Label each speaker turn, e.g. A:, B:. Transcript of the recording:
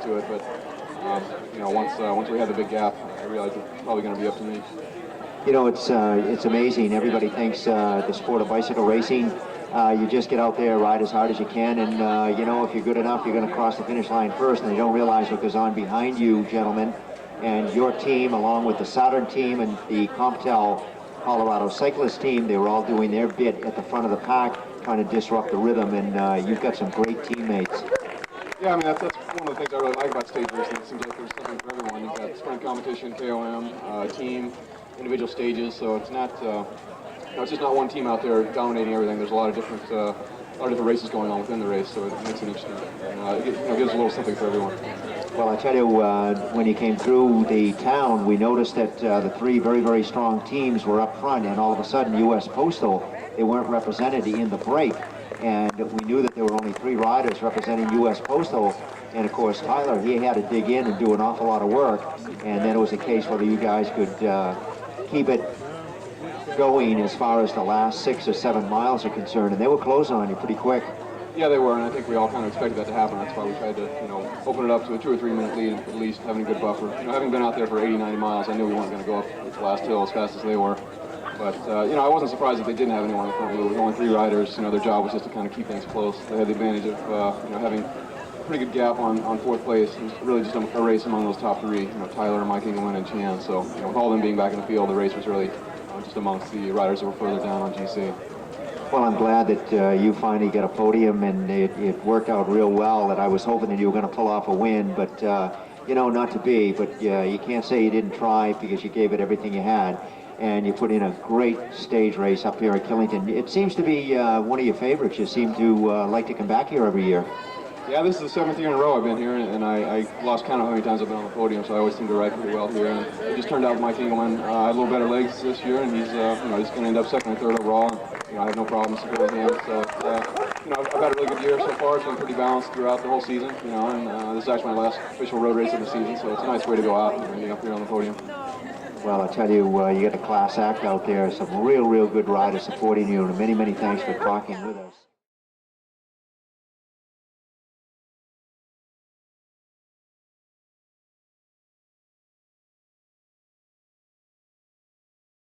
A: to it, but you know, once we had the big gap, I realized it's probably going to be up to me.
B: You know, it's amazing. Everybody thinks the sport of bicycle racing, you just get out there, ride as hard as you can, and you know, if you're good enough, you're going to cross the finish line first, and you don't realize what goes on behind you, gentlemen. And your team, along with the Southern team and the Comptel Colorado cyclist team, they were all doing their bit at the front of the pack, trying to disrupt the rhythm, and you've got some great teammates.
A: Yeah, I mean, that's one of the things I really like about stage racing. It seems like there's something for everyone. You've got sprint competition, KOM, team, individual stages, so it's not, you know, it's just not one team out there dominating everything. There's a lot of different races going on within the race, so it makes it interesting. And it gives a little something for everyone.
B: Well, I tell you, when you came through the town, we noticed that the three very, very strong teams were up front, and all of a sudden, U.S. Postal, they weren't represented in the break. And we knew that there were only 3 riders representing U.S. Postal, and of course Tyler, he had to dig in and do an awful lot of work, and then it was a case whether you guys could keep it going as far as the last 6 or 7 miles are concerned, and they were closing on you pretty quick.
A: Yeah, they were, and I think we all kind of expected that to happen. That's why we tried to, you know, open it up to a 2 or 3 minute lead, at least having a good buffer. You know, having been out there for 80, 90 miles, I knew we weren't going to go up the last hill as fast as they were. But, you know, I wasn't surprised that they didn't have anyone in the front blue. With only 3 riders, you know, their job was just to kind of keep things close. They had the advantage of, you know, having a pretty good gap on 4th place. It was really just a race among those top 3, you know, Tyler, Mike Engelman, and Chan. So, you know, with all them being back in the field, the race was really just amongst the riders that were further down on GC.
B: Well, I'm glad that you finally got a podium, and it worked out real well. That I was hoping that you were going to pull off a win, but, you know, not to be. But you can't say you didn't try, because you gave it everything you had. And you put in a great stage race up here at Killington. It seems to be one of your favorites. You seem to like to come back here every year.
A: Yeah, this is the 7th year in a row I've been here, and I lost count of how many times I've been on the podium, so I always seem to ride pretty well here. And it just turned out with Mike Engelman, I had a little better legs this year, and he's you know, he's going to end up 2nd or 3rd overall. And, you know, I have no problem supporting him. So you know, I've had a really good year so far. It's been pretty balanced throughout the whole season. You know, and this is actually my last official road race of the season, so it's a nice way to go out and be up here on the podium.
B: Well, I tell you, you got a class act out there. Some real, real good riders supporting you, and many, many thanks for talking with us.